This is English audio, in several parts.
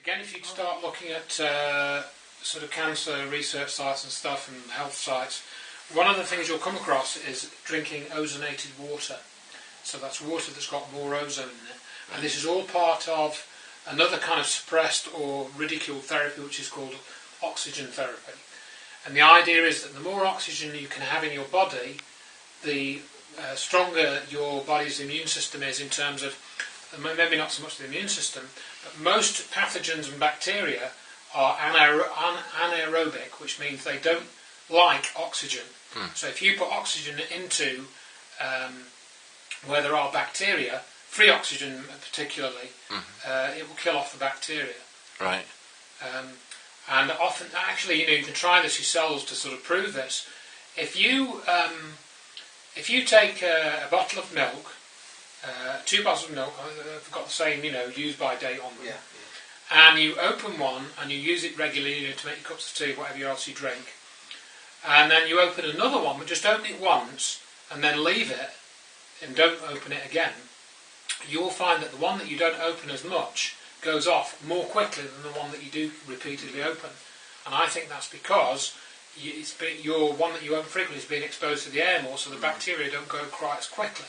Again, if you start looking at sort of cancer research sites and stuff and health sites, one of the things you'll come across is drinking ozonated water. So that's water that's got more ozone in it. And this is all part of another kind of suppressed or ridiculed therapy, which is called oxygen therapy. And the idea is that the more oxygen you can have in your body, the stronger your body's immune system is in terms of, maybe not so much the immune system, but most pathogens and bacteria are anaerobic, which means they don't like oxygen. So if you put oxygen into where there are bacteria, free oxygen particularly, it will kill off the bacteria. Right. And often, actually, you can try this yourselves to sort of prove this. If you take a bottle of milk, 2 bottles of milk, I've got the same, use by date on them, and you open one and you use it regularly, to make your cups of tea, whatever else you drink, and then you open another one, but just open it once and then leave it and don't open it again, you'll find that the one that you don't open as much goes off more quickly than the one that you do repeatedly open. And I think that's because your one that you open frequently is being exposed to the air more, so the bacteria don't go quite as quickly.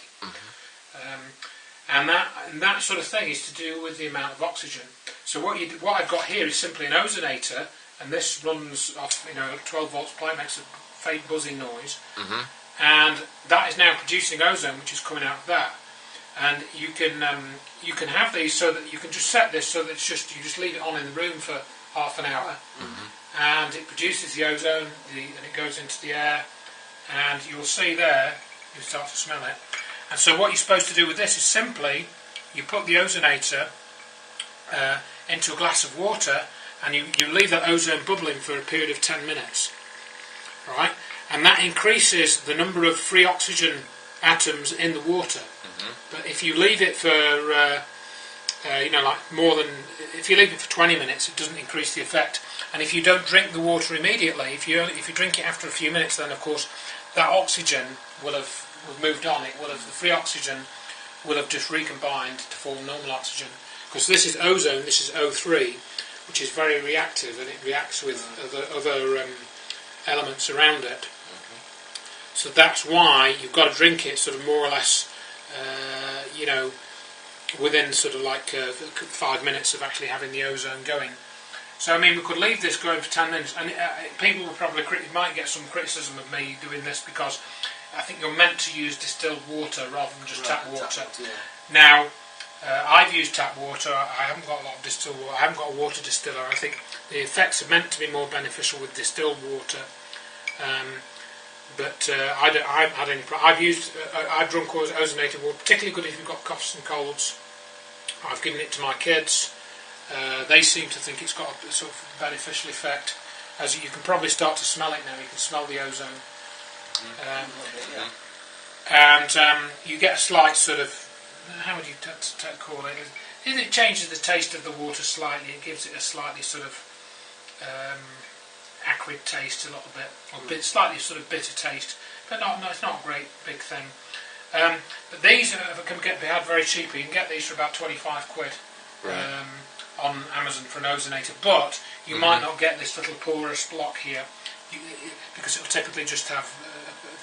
And that sort of thing is to do with the amount of oxygen. So what I've got here is simply an ozonator, and this runs off 12 volts plate, makes a faint buzzing noise, and that is now producing ozone, which is coming out of that. And you can have these so that you can just set this so that you just leave it on in the room for half an hour, and it produces the ozone, and it goes into the air, and you'll see there, you start to smell it. And so what you're supposed to do with this is simply, you put the ozonator into a glass of water, and you leave that ozone bubbling for a period of 10 minutes, right? And that increases the number of free oxygen atoms in the water. But if you leave it for, if you leave it for 20 minutes, it doesn't increase the effect. And if you don't drink the water immediately, if you drink it after a few minutes, then of course that oxygen will have moved on. The free oxygen will have just recombined to form normal oxygen. Because this is ozone, this is O3, which is very reactive, and it reacts with other elements around it. So that's why you've got to drink it sort of more or less, within sort of like 5 minutes of actually having the ozone going. So we could leave this going for 10 minutes, and people will probably might get some criticism of me doing this because I think you're meant to use distilled water rather than just tap water. Now, I've used tap water. I haven't got a lot of distilled water. I haven't got a water distiller. I think the effects are meant to be more beneficial with distilled water. But I haven't had any. I've drunk ozonated water, particularly good if you've got coughs and colds. I've given it to my kids. They seem to think it's got a sort of beneficial effect. As you can probably start to smell it now. You can smell the ozone, and you get a slight sort of, how would you call it? It changes the taste of the water slightly. It gives it a slightly sort of acrid taste a little bit, or slightly sort of bitter taste, but it's not a great big thing. But these can be had very cheaply. You can get these for about 25 quid on Amazon for an ozonator, but you might not get this little porous block here because it will typically just have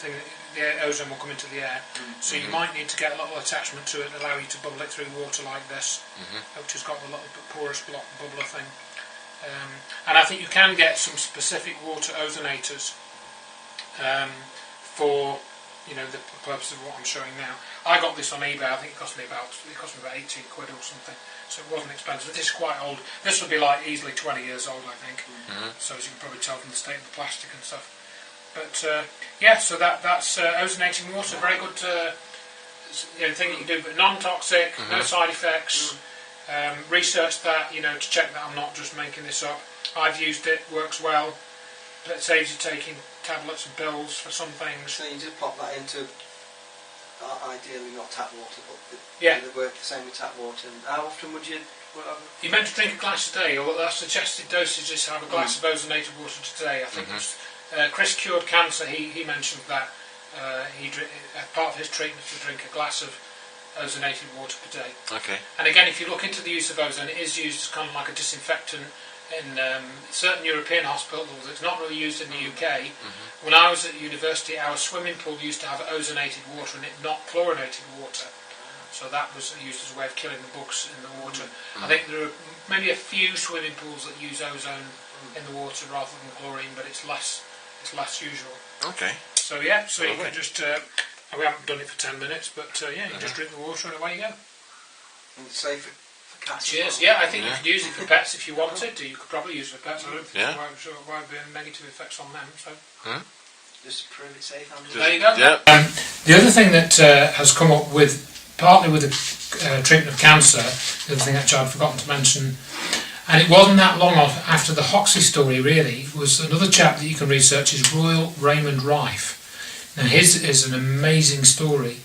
the ozone will come into the air. So you might need to get a little attachment to it and allow you to bubble it through water like this, which has got the little porous block bubbler thing. And I think you can get some specific water ozonators for the purpose of what I'm showing now. I got this on eBay. I think it cost me about 18 quid or something, so it wasn't expensive. This is quite old. This would be like easily 20 years old, I think. So as you can probably tell from the state of the plastic and stuff. But so that's ozonating water. Very good thing that you can do, but non-toxic, no side effects. Research that, to check that I'm not just making this up. I've used it, works well. It saves you taking tablets and pills for some things. So you just pop that into, ideally not tap water, but they work the same with tap water. And how often would you? You're meant to drink a glass a day, or our suggested dosage is to have a glass of ozonated water today. I think Chris cured cancer. He mentioned that as part of his treatment to drink a glass of ozonated water per day. Okay. And again, if you look into the use of ozone, it is used as kind of like a disinfectant in certain European hospitals. It's not really used in the UK. When I was at university, our swimming pool used to have ozonated water in it, not chlorinated water. So that was used as a way of killing the bugs in the water. I think there are maybe a few swimming pools that use ozone in the water rather than chlorine, but it's less usual. Okay. So yeah, so you can just, we haven't done it for 10 minutes, but yeah, you just drink the water and away you go. And it's safe for cats. Cheers. Yeah, I think you could use it for pets if you wanted to. You could probably use it for pets. I don't think there won't be negative effects on them. So. Just to prove it safe. There you go. Yeah. The other thing that has come up with, partly with the treatment of cancer, the other thing actually I'd forgotten to mention, and it wasn't that long after the Hoxsey story really, was another chap that you can research is Royal Raymond Rife. Now his is an amazing story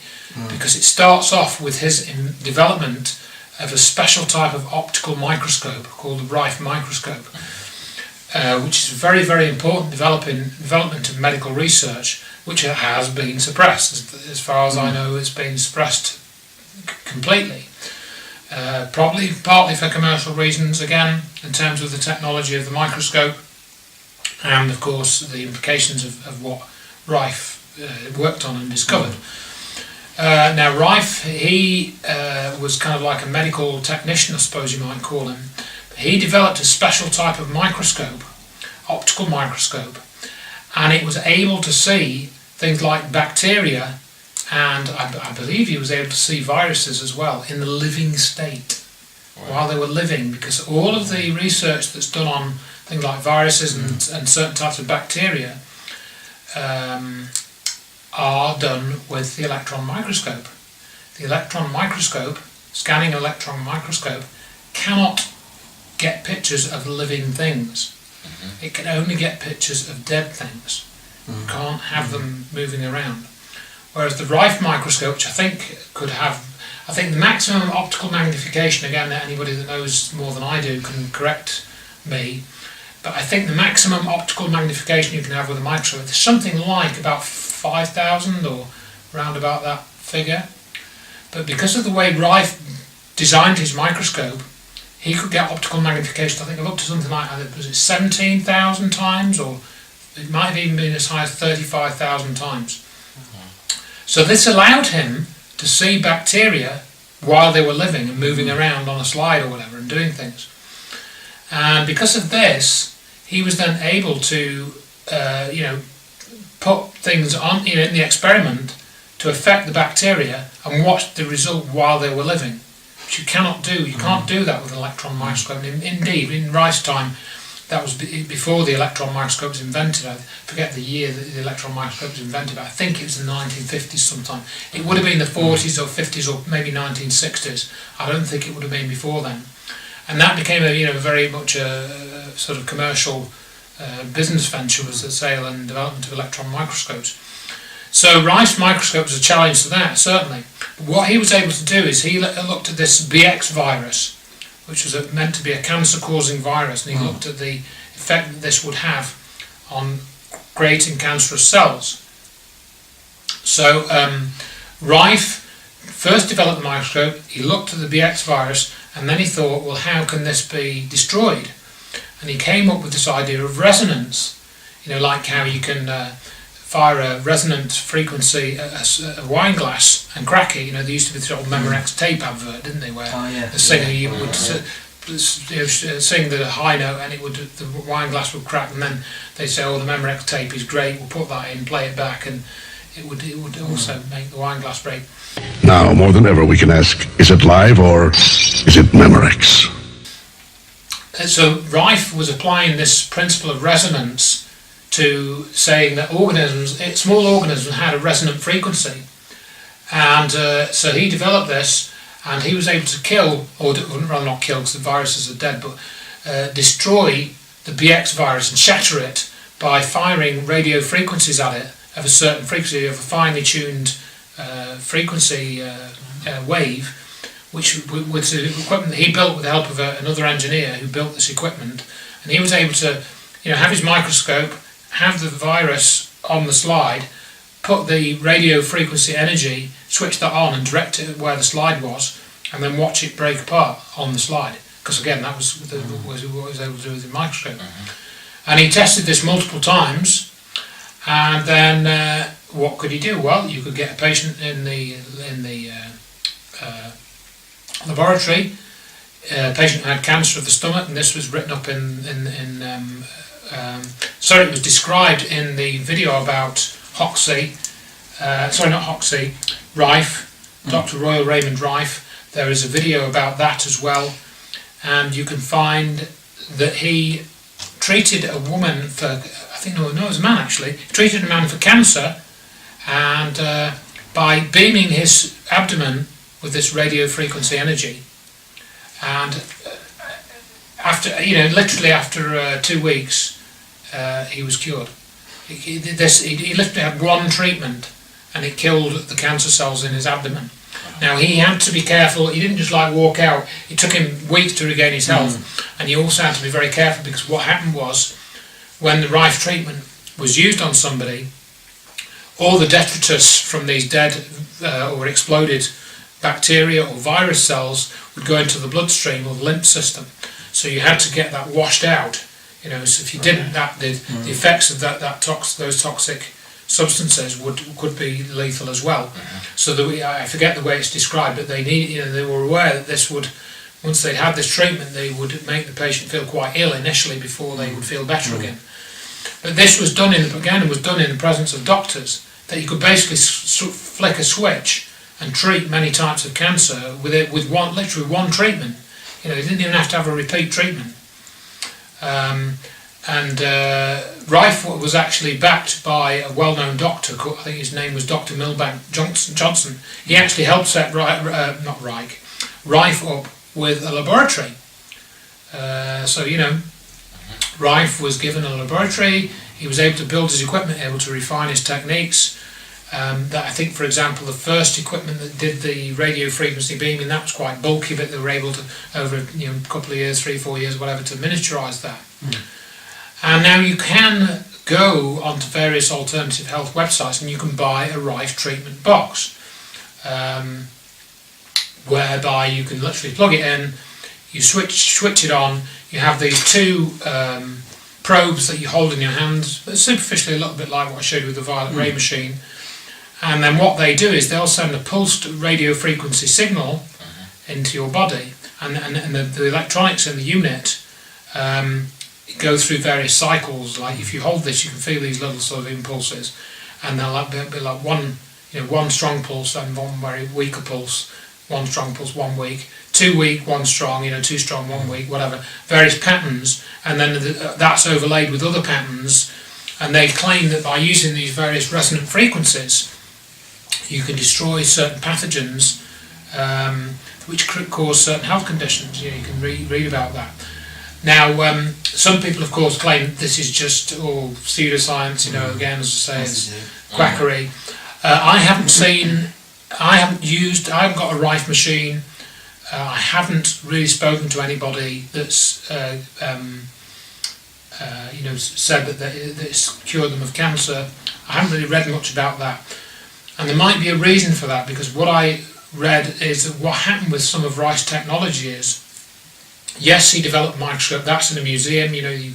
because it starts off with his development of a special type of optical microscope called the Rife microscope, which is a very, very important development of medical research, which has been suppressed. As far as I know, it's been suppressed completely. Probably partly for commercial reasons, again, in terms of the technology of the microscope and, of course, the implications of what Rife worked on and discovered. Now, Rife, he was kind of like a medical technician, I suppose you might call him. He developed a special type of microscope, optical microscope, and it was able to see things like bacteria, and I believe he was able to see viruses as well in the living state while they were living, because all of the research that's done on things like viruses and certain types of bacteria are done with the electron microscope. The electron microscope, scanning electron microscope, cannot get pictures of living things. It can only get pictures of dead things. You can't have them moving around. Whereas the Rife microscope, which I think could have, I think the maximum optical magnification, again, anybody that knows more than I do can correct me, but I think the maximum optical magnification you can have with a microscope is something like about 5,000 or round about that figure. But because of the way Rife designed his microscope, he could get optical magnification, I think, of up to something like, was it 17,000 times, or it might have even been as high as 35,000 times. So this allowed him to see bacteria while they were living and moving around on a slide or whatever and doing things. And because of this, he was then able to, put things on in the experiment to affect the bacteria and watch the result while they were living, which you cannot do. You can't do that with an electron microscope. Indeed, in Rice's time, that was before the electron microscope was invented. I forget the year that the electron microscope was invented, but I think it was in the 1950s sometime. It would have been the 40s or 50s or maybe 1960s. I don't think it would have been before then. And that became very much a sort of commercial business venture, was the sale and development of electron microscopes. So Rice's microscope was a challenge to that, certainly. But what he was able to do is he looked at this BX virus, which was meant to be a cancer-causing virus, and he looked at the effect that this would have on creating cancerous cells. So Rife first developed the microscope, he looked at the BX virus, and then he thought, well, how can this be destroyed? And he came up with this idea of resonance, like how you can fire a resonant frequency, a wine glass, and crack it. There used to be this old Memorex tape advert, didn't they, where the singer would sing the high note and the wine glass would crack, and then they'd say, oh, the Memorex tape is great, we'll put that in, play it back, and it would also make the wine glass break. Now, more than ever, we can ask, is it live or is it Memorex? So Rife was applying this principle of resonance to saying that small organisms had a resonant frequency. And so he developed this, and he was able to kill, or rather not kill because the viruses are dead, but destroy the BX virus and shatter it by firing radio frequencies at it of a certain frequency, of a finely tuned frequency wave, which was equipment that he built with the help of another engineer who built this equipment. And he was able to have his microscope, have the virus on the slide, put the radio frequency energy, switch that on and direct it where the slide was, and then watch it break apart on the slide. Because again, that was what he was able to do with the microscope. And he tested this multiple times, and then what could he do? Well, you could get a patient in the laboratory. A patient who had cancer of the stomach, and this was written up it was described in the video about Rife, Dr. Royal Raymond Rife. There is a video about that as well, and you can find that he treated a woman for, it was a man actually, he treated a man for cancer, and by beaming his abdomen with this radio frequency energy, and literally after 2 weeks, he was cured. He literally had one treatment, and it killed the cancer cells in his abdomen. Now he had to be careful. He didn't just walk out. It took him weeks to regain his health, and he also had to be very careful, because what happened was, when the Rife treatment was used on somebody, all the detritus from these dead or exploded bacteria or virus cells would go into the bloodstream or the lymph system. So you had to get that washed out. So if you didn't, the effects of those toxic substances could be lethal as well. So I forget the way it's described, but they were aware that this would, once they'd had this treatment, they would make the patient feel quite ill initially before they would feel better again. But this was done in the presence of doctors, that you could basically flick a switch and treat many types of cancer with literally one treatment. You didn't even have to have a repeat treatment. Rife was actually backed by a well-known doctor. I think his name was Dr. Milbank Johnson. He actually helped set Rife up with a laboratory. Rife was given a laboratory. He was able to build his equipment, able to refine his techniques. That I think, for example, the first equipment that did the radio frequency beaming, that was quite bulky, but they were able to, over a couple of years, 3-4 years, whatever, to miniaturise that. And now you can go onto various alternative health websites and you can buy a Rife treatment box, whereby you can literally plug it in, you switch it on, you have these two probes that you hold in your hands, but superficially a little bit like what I showed you with the violet ray machine. And then what they do is they'll send a pulsed radio frequency signal into your body, and the electronics in the unit go through various cycles. Like if you hold this, you can feel these little sort of impulses, and they'll be like one strong pulse, then one very weaker pulse, one strong pulse 1 week, 2 weak, one strong, 2 strong 1 week, whatever, various patterns, and then that's overlaid with other patterns. And they claim that by using these various resonant frequencies, you can destroy certain pathogens which could cause certain health conditions. You can read about that. Now, some people, of course, claim this is just all pseudoscience. Again, as I say, it's quackery. I haven't got a Rife machine. I haven't really spoken to anybody that's said that it's cured them of cancer. I haven't really read much about that. And there might be a reason for that, because what I read is that what happened with some of Rife's technology is, yes, he developed a microscope, that's in a museum, you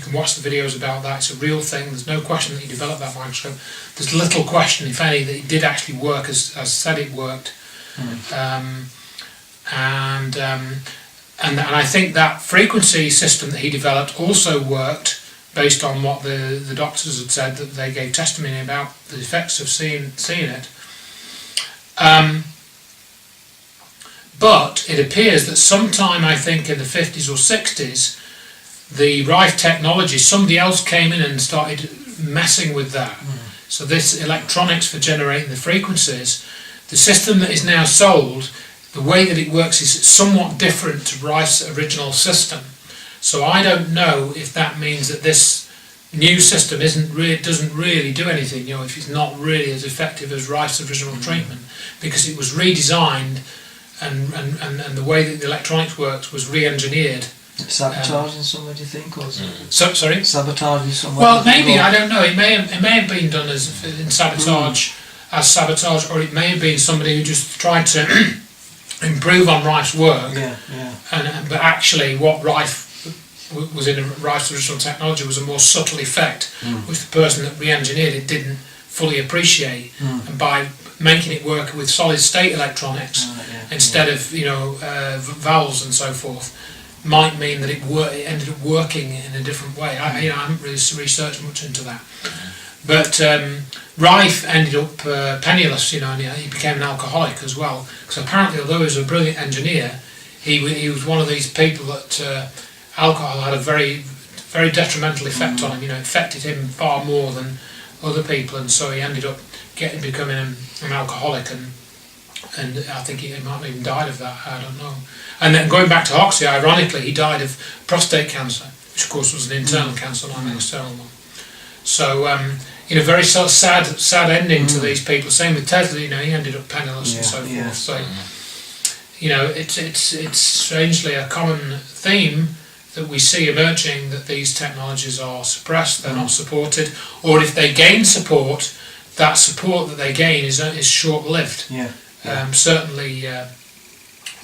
can watch the videos about that, it's a real thing, there's no question that he developed that microscope. There's little question, if any, that it did actually work as said it worked. And I think that frequency system that he developed also worked based on what the doctors had said, that they gave testimony about the effects of seeing it. But it appears that sometime, I think in the 50s or 60s, the Rife technology, somebody else came in and started messing with that. So this electronics for generating the frequencies, the system that is now sold, the way that it works is somewhat different to Rife's original system. So I don't know if that means that this new system doesn't really do anything, if it's not really as effective as Rife's original treatment, because it was redesigned and the way that the electronics works was re-engineered Sabotaging somewhere, do you think, or sorry? Sabotaging somewhere? Well, maybe, I don't know. It may have been done as in sabotage, or it may have been somebody who just tried to improve on Rife's work. Yeah. But actually, what Rife was in Rife's original technology was a more subtle effect, which the person that re-engineered it didn't fully appreciate, and by making it work with solid state electronics instead of valves and so forth, might mean that it ended up working in a different way. I haven't really researched much into that, but Rife ended up penniless, and he became an alcoholic as well, because apparently, although he was a brilliant engineer, he was one of these people that alcohol had a very, very detrimental effect on him. It affected him far more than other people, and so he ended up becoming an alcoholic, and I think he might have even died of that. I don't know. And then going back to Hoxsey, ironically, he died of prostate cancer, which of course was an internal cancer, not an external one. So, very sort of sad ending to these people. Same with Tesla, he ended up penniless and so forth. So, it's strangely a common theme that we see emerging, that these technologies are suppressed, they're not supported, or if they gain support, that support that they gain is short-lived. Certainly,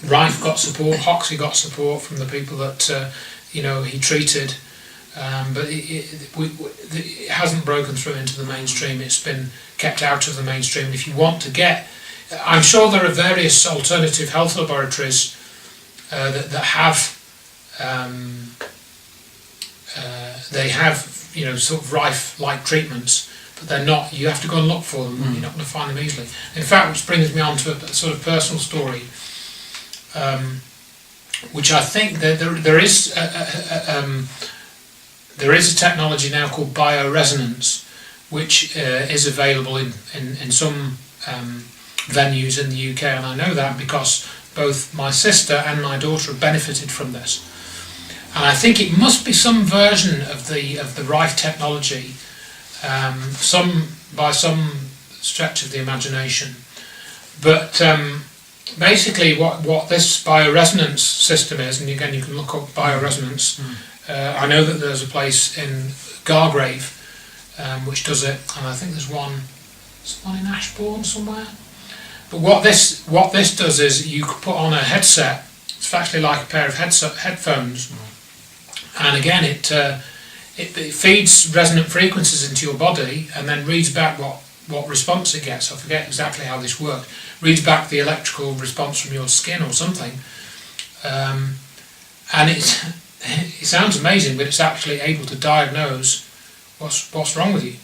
Rife got support, Hoxsey got support from the people that he treated, but it hasn't broken through into the mainstream. It's been kept out of the mainstream. If you want to get, I'm sure there are various alternative health laboratories that have. They have, sort of Rife-like treatments, but they're not. You have to go and look for them. You're not going to find them easily. In fact, which brings me on to a sort of personal story, which I think there is a technology now called bioresonance, which is available in some venues in the UK, and I know that because both my sister and my daughter have benefited from this. And I think it must be some version of the Rife technology, by some stretch of the imagination. But basically, what this bioresonance system is, and again you can look up bioresonance. I know that there's a place in Gargrave which does it, and I think there's one in Ashbourne somewhere. But what this does is you could put on a headset. It's actually like a pair of headphones. And again, it feeds resonant frequencies into your body and then reads back what response it gets. I forget exactly how this worked. Reads back the electrical response from your skin or something. And it sounds amazing, but it's actually able to diagnose what's wrong with you.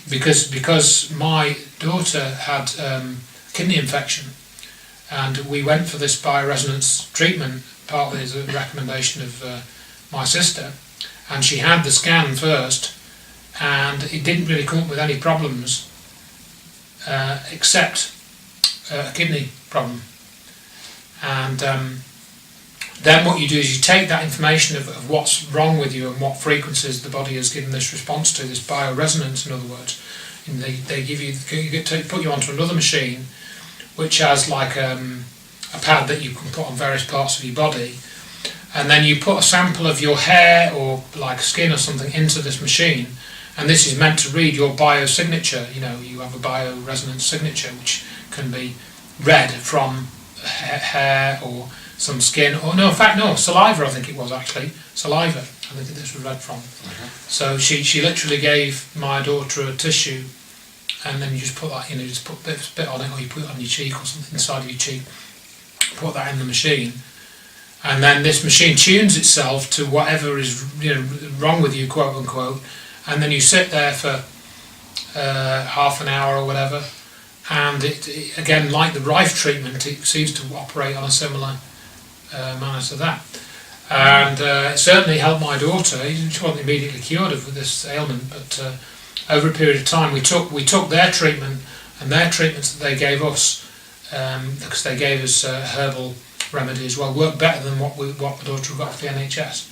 Because my daughter had kidney infection, and we went for this bioresonance treatment, partly as a recommendation of my sister, and she had the scan first, and it didn't really come up with any problems except a kidney problem. And then what you do is you take that information of what's wrong with you and what frequencies the body has given this response to, this bioresonance in other words, and they give you, put you onto another machine which has like a pad that you can put on various parts of your body, and then you put a sample of your hair or like skin or something into this machine, and this is meant to read your biosignature. You have a bioresonance signature which can be read from hair or some skin, or saliva. I think it was actually saliva. I think this was read from. So she literally gave my daughter a tissue, and then you just put that, just put a bit on it, or you put it on your cheek or something inside of your cheek. Put that in the machine, and then this machine tunes itself to whatever is wrong with you, quote unquote, and then you sit there for half an hour or whatever, and it again, like the Rife treatment, it seems to operate on a similar manner to that, and it certainly helped my daughter. She wasn't immediately cured of this ailment, but over a period of time we took their treatment, and their treatments that they gave us, because they gave us herbal remedies, worked better than what my daughter got off the NHS.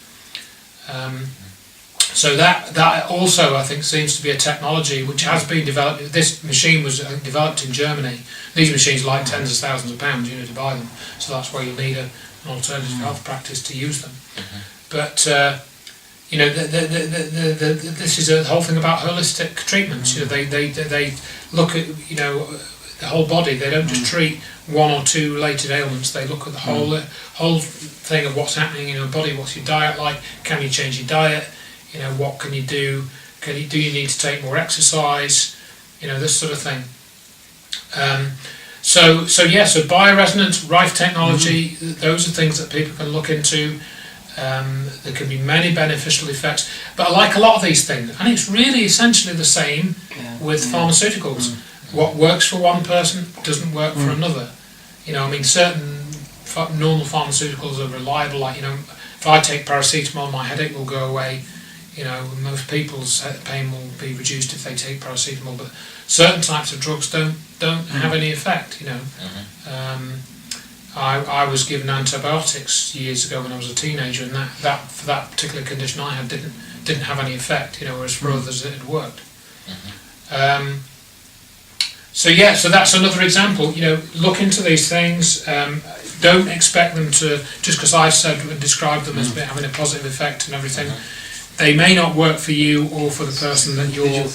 So that also, I think, seems to be a technology which has been developed. This machine was developed in Germany. These machines are like tens of thousands of pounds, to buy them. So that's why you'll need an alternative health practice to use them. But this is a whole thing about holistic treatments. They look at the whole body. They don't just treat one or two related ailments. They look at the whole thing of what's happening in your body. What's your diet like? Can you change your diet? What can you do? Do you need to take more exercise? This sort of thing. So bioresonance, Rife technology, those are things that people can look into. There can be many beneficial effects, but like a lot of these things, and it's really essentially the same with pharmaceuticals. What works for one person doesn't work for another. Certain normal pharmaceuticals are reliable. Like if I take paracetamol, my headache will go away. Most people's pain will be reduced if they take paracetamol, but certain types of drugs don't have any effect. I was given antibiotics years ago when I was a teenager, and that for that particular condition I had didn't have any effect. Whereas for others it had worked. So that's another example. Look into these things. Don't expect them to, just because I've said and described them as having a positive effect and everything. They may not work for you or for the person that you're.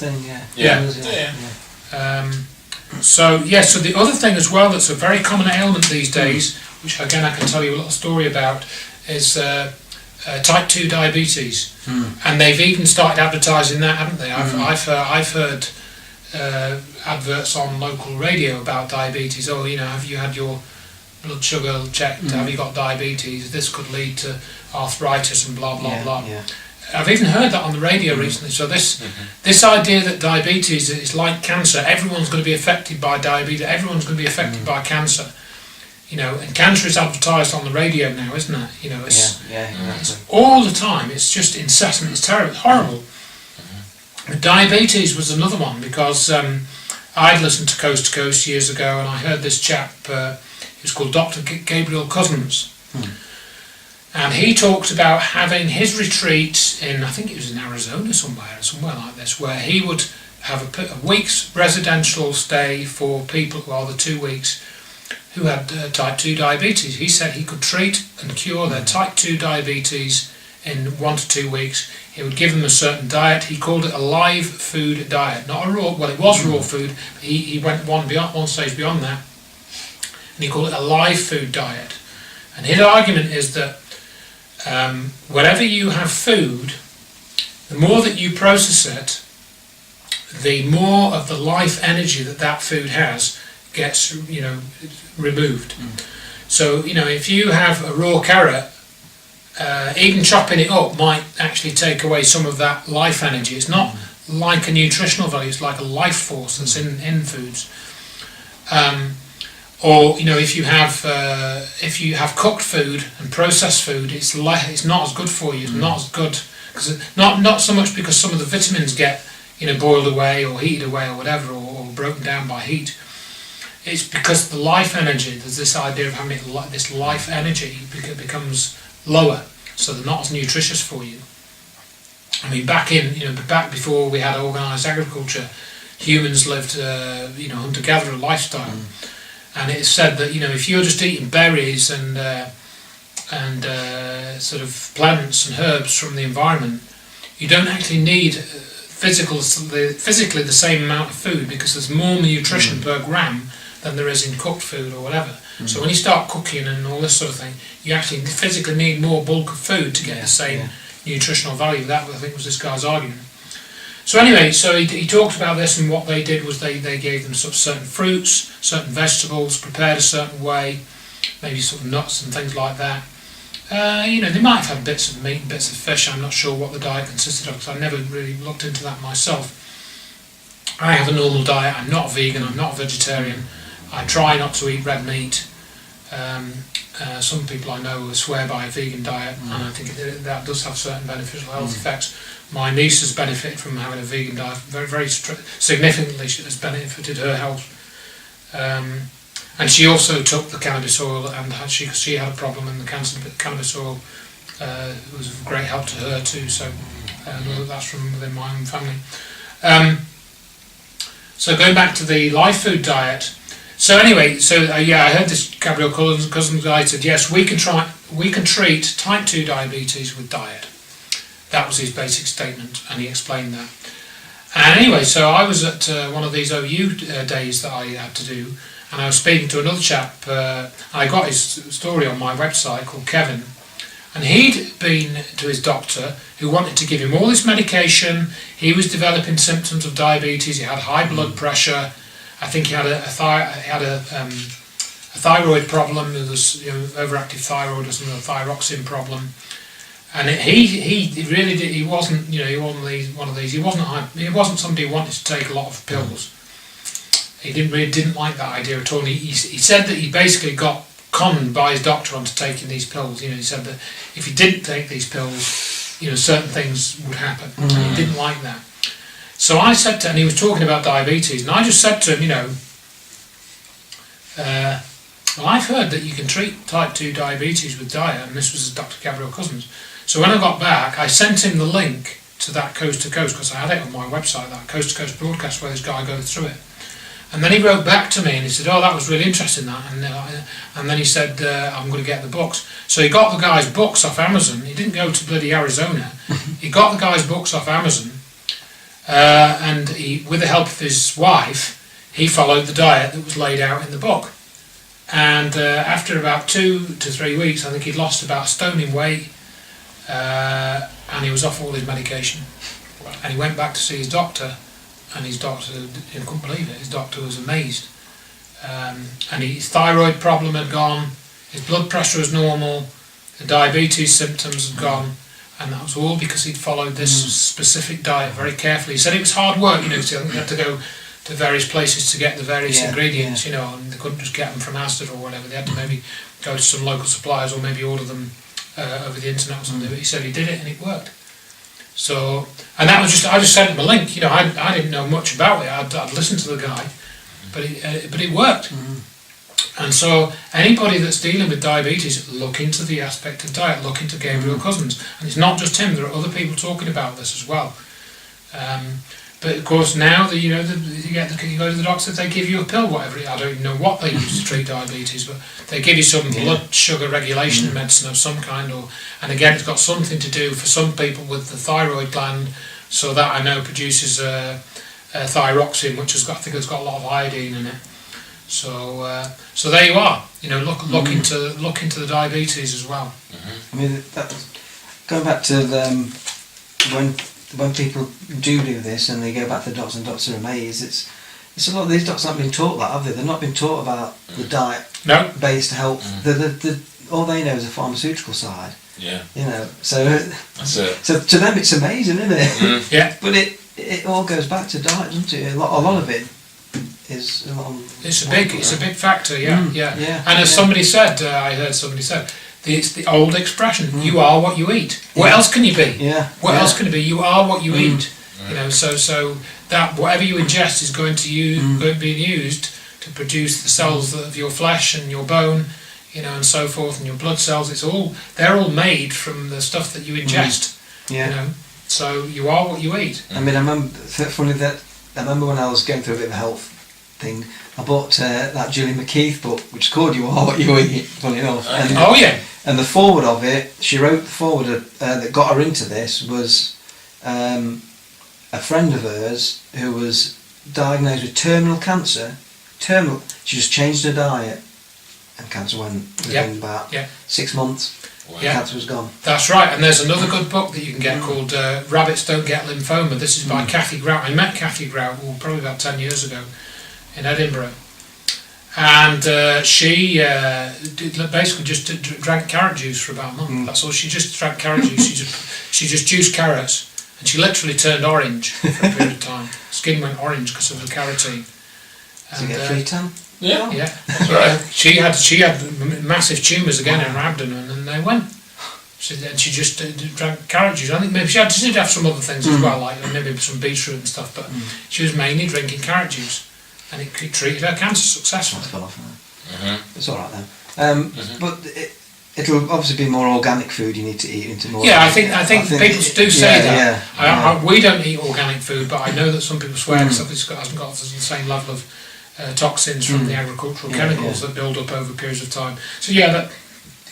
So the other thing as well that's a very common ailment these days, which again I can tell you a little story about, is type 2 diabetes, and they've even started advertising that, haven't they? I've heard adverts on local radio about diabetes. Have you had your blood sugar checked? Have you got diabetes? This could lead to arthritis and blah blah blah. I've even heard that on the radio recently. So this idea that diabetes is like cancer, everyone's going to be affected by diabetes, everyone's going to be affected by cancer. And cancer is advertised on the radio now, isn't it? It's all the time. It's just incessant. It's terrible. It's horrible. Diabetes was another one, because I'd listened to Coast years ago, and I heard this chap. He was called Dr Gabriel Cousins. And he talked about having his retreat in, I think it was in Arizona somewhere like this, where he would have a week's residential stay for people, the 2 weeks, who had type 2 diabetes. He said he could treat and cure their type 2 diabetes in 1 to 2 weeks. He would give them a certain diet. He called it a live food diet, not a raw. Well, it was raw food. He went one stage beyond that, and he called it a live food diet. And his argument is that whenever you have food, the more that you process it, the more of the life energy that food has gets removed. So if you have a raw carrot, even chopping it up might actually take away some of that life energy. It's not like a nutritional value; it's like a life force that's in foods. Or if you have cooked food and processed food, it's not as good for you. It's not as good because not so much because some of the vitamins get boiled away or heated away or whatever, or broken down by heat. It's because the life energy. There's this idea of having this life energy becomes lower, so they're not as nutritious for you. I mean, back before we had organised agriculture, humans lived hunter-gatherer lifestyle. And it's said that if you're just eating berries and sort of plants and herbs from the environment, you don't actually need physically the same amount of food, because there's more nutrition per gram than there is in cooked food or whatever. So when you start cooking and all this sort of thing, you actually physically need more bulk of food to get the same nutritional value. That, I think, was this guy's argument. So anyway, he talked about this, and what they did was they gave them certain fruits, certain vegetables, prepared a certain way, maybe sort of nuts and things like that. They might have had bits of meat and bits of fish. I'm not sure what the diet consisted of, because I never really looked into that myself. I have a normal diet. I'm not a vegan. I'm not a vegetarian. I try not to eat red meat. Some people I know swear by a vegan diet, and I think that does have certain beneficial health effects. My niece has benefited from having a vegan diet very, very significantly. She has benefited her health, and she also took the cannabis oil, and she had a problem, and the cannabis oil was of great help to her too. So That's from within my own family. So going back to the live food diet. So anyway, I heard this Gabriel Cousins guy said, yes, we can treat type 2 diabetes with diet. That was his basic statement, and he explained that. And anyway, so I was at one of these OU days that I had to do, and I was speaking to another chap. I got his story on my website called Kevin, and he'd been to his doctor who wanted to give him all this medication. He was developing symptoms of diabetes. He had high blood pressure. I think he had a thyroid problem. There was overactive thyroid or something, a thyroxine problem. And he really did. He wasn't one of these. He wasn't somebody who wanted to take a lot of pills. He didn't like that idea at all. He said that he basically got conned by his doctor onto taking these pills. He said that if he didn't take these pills, certain things would happen. And he didn't like that. So I said to him, and he was talking about diabetes, and I just said to him, well, I've heard that you can treat type 2 diabetes with diet, and this was Dr. Gabriel Cousins. So when I got back, I sent him the link to that Coast to Coast, because I had it on my website, that Coast to Coast broadcast where this guy goes through it. And then he wrote back to me and he said, oh, that was really interesting, that. And then he said, I'm going to get the books. So he got the guy's books off Amazon. He didn't go to bloody Arizona. He got the guy's books off Amazon. And with the help of his wife, he followed the diet that was laid out in the book. And after about 2 to 3 weeks, I think he'd lost about a stone in weight, and he was off all his medication. And he went back to see his doctor, and his doctor couldn't believe it. His doctor was amazed. And his thyroid problem had gone, his blood pressure was normal, the diabetes symptoms had gone, and that was all because he'd followed this specific diet very carefully. He said it was hard work, so he had to go to various places to get the various ingredients, and they couldn't just get them from Asda or whatever. They had to maybe go to some local suppliers or maybe order them over the internet or something. But he said he did it and it worked. So, and that was I just sent him a link. I didn't know much about it. I'd listened to the guy, but it worked. And so anybody that's dealing with diabetes, look into the aspect of diet. Look into Gabriel Cousins, and it's not just him. There are other people talking about this as well. But of course now that you go to the doctor, they give you a pill, whatever. I don't even know what they use to treat diabetes, but they give you some blood sugar regulation medicine of some kind, and again it's got something to do for some people with the thyroid gland, so that I know produces thyroxine, which I think has got a lot of iodine in it. So there you are. Look into the diabetes as well. I mean, going back to when people do this and they go back to the doctor and doctors are amazed, it's a lot of these doctors haven't been taught that, have they? They've not been taught about the diet-based health. All they know is the pharmaceutical side. Yeah. So that's it. So to them it's amazing, isn't it? Yeah. But it all goes back to diet, doesn't it? A lot of it is. It's a big factor. Yeah. And as somebody said, I heard somebody said, it's the old expression: "You are what you eat." What else can you be? What else can it be? You are what you eat. So that whatever you ingest is going to be used to produce the cells of your flesh and your bone, and so forth, and your blood cells. They're all made from the stuff that you ingest. So you are what you eat. I mean, I remember when I was going through a bit of a health thing, I bought that Julie McKeith book, which is called "You Are What You Eat." Funny enough. And the foreword of it, she wrote the foreword that got her into this was a friend of hers who was diagnosed with terminal cancer. She just changed her diet, and cancer went within about 6 months. Wow. Cancer was gone. That's right. And there's another good book that you can get called "Rabbits Don't Get Lymphoma." This is by Kathy Grout. I met Kathy Grout probably about 10 years ago in Edinburgh. And she basically just drank carrot juice for about a month. That's all. She just drank carrot juice. She just juiced carrots, and she literally turned orange for a period of time. Skin went orange because of the carotene. Did you get free tan? Yeah. That's right. She had massive tumours again in her abdomen, and they went. She just drank carrot juice. I think maybe she did have some other things as well, like maybe some beetroot and stuff. But she was mainly drinking carrot juice. And it treated her cancer successfully. It's all right then. But it'll obviously be more organic food you need to eat into more. Yeah, I think people do say that. Yeah. We don't eat organic food, but I know that some people swear because it hasn't got the same level of toxins from the agricultural chemicals that build up over periods of time. So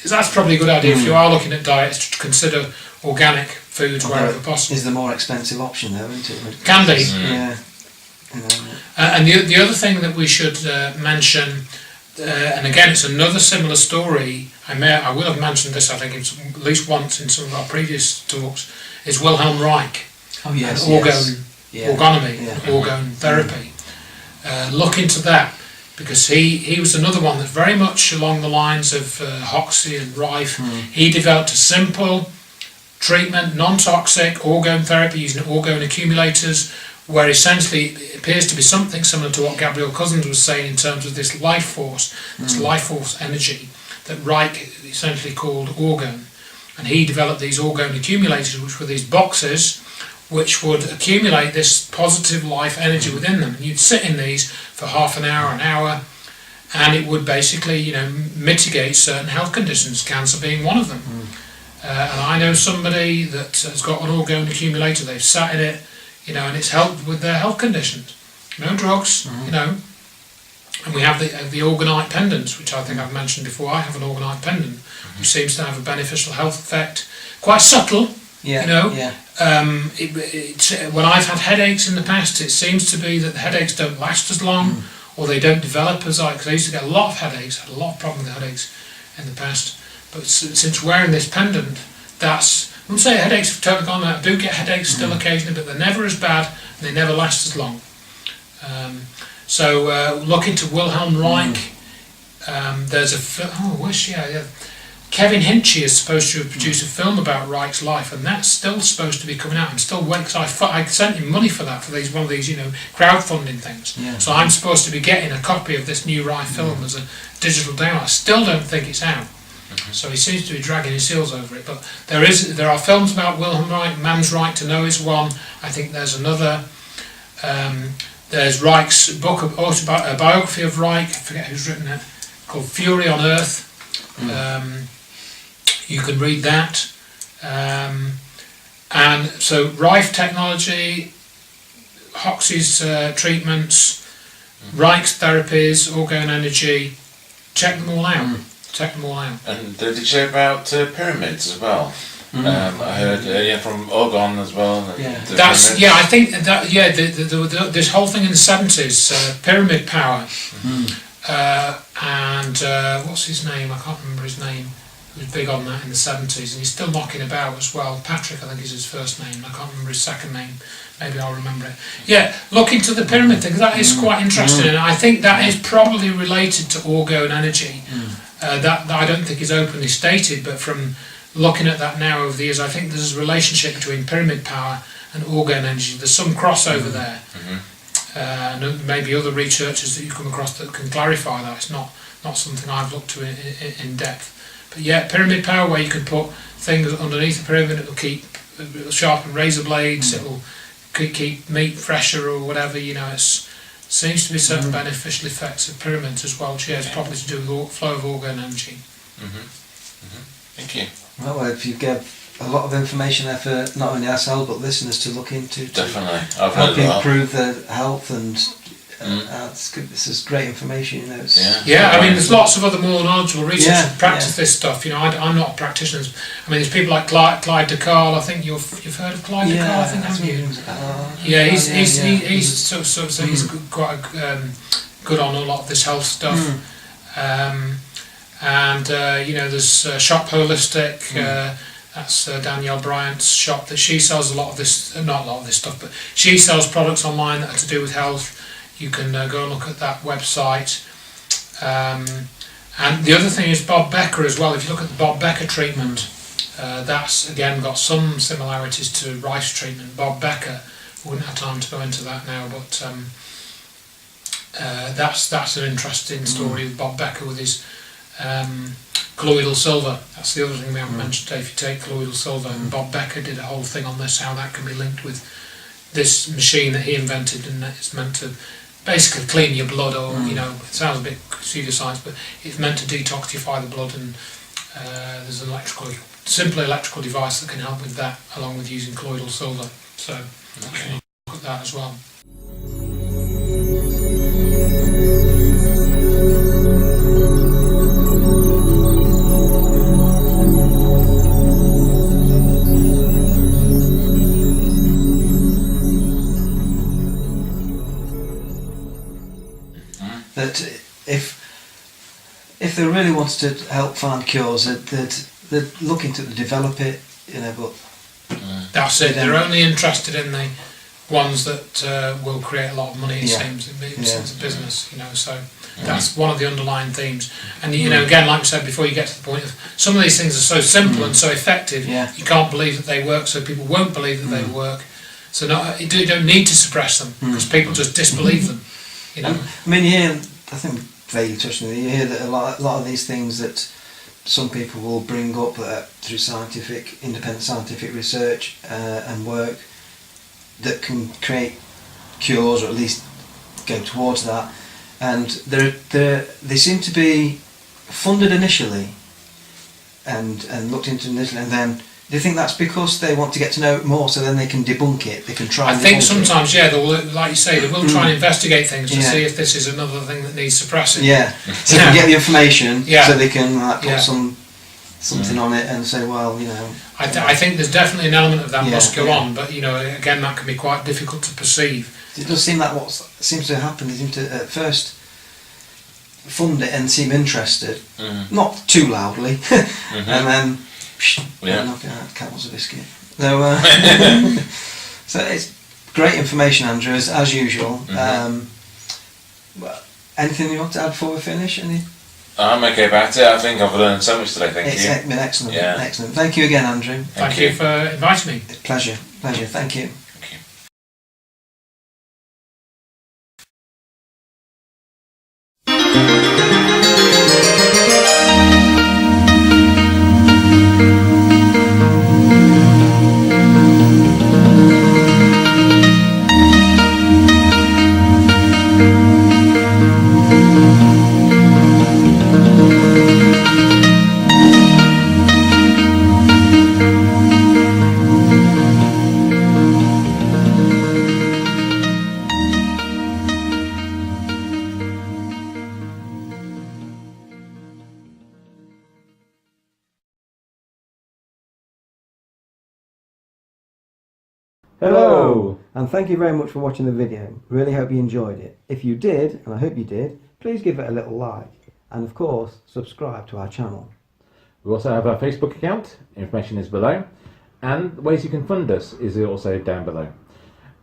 that's probably a good idea if you are looking at diets to consider organic foods wherever possible. Is the more expensive option though, isn't it? Can be. Yeah. And the other thing that we should mention, and again it's another similar story, I will have mentioned this I think at least once in some of our previous talks, is Wilhelm Reich. Oh yes, and orgonomy, orgone therapy. Look into that, because he was another one that's very much along the lines of Hoxsey and Reif. He developed a simple treatment, non-toxic orgone therapy using orgone accumulators, where essentially it appears to be something similar to what Gabrielle Cousins was saying in terms of this life force energy that Reich essentially called orgone. And he developed these orgone accumulators, which were these boxes which would accumulate this positive life energy within them. And you'd sit in these for half an hour, and it would basically, mitigate certain health conditions, cancer being one of them. And I know somebody that has got an orgone accumulator, they've sat in it, and it's helped with their health conditions. No drugs, And we have the orgonite pendants, which I think I've mentioned before. I have an orgonite pendant, which seems to have a beneficial health effect. Quite subtle, when I've had headaches in the past, it seems to be that the headaches don't last as long, or they don't develop as because I used to get a lot of headaches, had a lot of problems with headaches in the past. But since wearing this pendant, I wouldn't say headaches have totally gone out. I do get headaches still occasionally, but they're never as bad, and they never last as long. So look into Wilhelm Reich. There's a Kevin Hinchy is supposed to have produced a film about Reich's life, and that's still supposed to be coming out. I'm still waiting, because I sent him money for that, for one of these crowdfunding things. So I'm supposed to be getting a copy of this new Reich film as a digital download. I still don't think it's out. So he seems to be dragging his heels over it. But there are films about Wilhelm Reich. Man's Right to Know is one. I think there's another. There's Reich's book, a biography of Reich. I forget who's written it, called Fury on Earth. You can read that. And so Reich technology, Hoxsey's treatments, Reich's therapies, orgone energy. Check them all out. And did you say about pyramids as well? I heard from Orgon as well. I think that this whole thing in the 70s, pyramid power, and what's his name? I can't remember his name. He was big on that in the 70s, and he's still knocking about as well. Patrick, I think, is his first name. I can't remember his second name. Maybe I'll remember it. Yeah, look into the pyramid thing. That is quite interesting, and I think that is probably related to orgone energy. That I don't think is openly stated, but from looking at that now over the years, I think there's a relationship between pyramid power and orgone energy. There's some crossover there. And maybe other researchers that you come across that can clarify that. It's not something I've looked to in depth. But yeah, pyramid power, where you can put things underneath the pyramid, it'll sharpen razor blades, it'll keep meat fresher or whatever, it seems to be certain beneficial effects of pyramids as well, which has probably to do with the flow of orgone energy. Thank you. Well, if you give a lot of information there for not only ourselves but listeners to look into, definitely, I've help improve their health, and it's good. This is great information. I mean, there's lots of other more knowledgeable researchers who practice this stuff. I'm not a practitioner. I mean, there's people like Clyde DeCarle. I think you've heard of Clyde DeCarle. I think, haven't you? He's quite good on a lot of this health stuff. There's Shop Holistic. That's Danielle Bryant's shop. That she sells not a lot of this stuff, but she sells products online that are to do with health. You can go and look at that website. And the other thing is Bob Becker as well. If you look at the Bob Becker treatment, that's again got some similarities to Reich's treatment. Bob Becker, we wouldn't have time to go into that now, but that's an interesting story with Bob Becker with his colloidal silver. That's the other thing we haven't mentioned today. If you take colloidal silver, and Bob Becker did a whole thing on this, how that can be linked with this machine that he invented, and it's meant to basically clean your blood, or it sounds a bit pseudoscience, but it's meant to detoxify the blood and there's an simple electrical device that can help with that, along with using colloidal silver. So you can look at that as well. That if they really wanted to help find cures, they'd look into it, develop it, but that's it. They're only interested in the ones that will create a lot of money. It seems in the business, So that's one of the underlying themes. And again, like we said before, you get to the point of some of these things are so simple and so effective. You can't believe that they work, so people won't believe that they work. So you don't need to suppress them because people just disbelieve them. I mean, you hear, I think vaguely touched on it, you hear that a lot of these things that some people will bring up through independent scientific research and work that can create cures, or at least go towards that, and they seem to be funded initially and looked into initially, and then do you think that's because they want to get to know it more, so then they can debunk it? They can try. I think sometimes, like you say, they will try and investigate things to see if this is another thing that needs suppressing. Yeah, so they can get the information, so they can put something on it and say, well, I think there's definitely an element of that must go on, but again, that can be quite difficult to perceive. It does seem like what seems to happen. They seem to at first fund it and seem interested, not too loudly, and then. Knocking out cat was a biscuit. So, so it's great information, Andrew, as usual. Anything you want to add before we finish? I'm okay about it. I think I've learned so much today. Thank you. It's been excellent. Excellent. Thank you again, Andrew. Thank you for inviting me. Pleasure. Thank you. Hello! And thank you very much for watching the video. Really hope you enjoyed it. If you did, and I hope you did, please give it a little like. And of course, subscribe to our channel. We also have our Facebook account, information is below. And the ways you can fund us is also down below.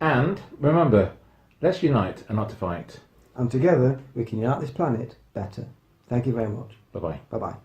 And remember, let's unite and not to fight. And together, we can unite this planet better. Thank you very much. Bye-bye. Bye-bye.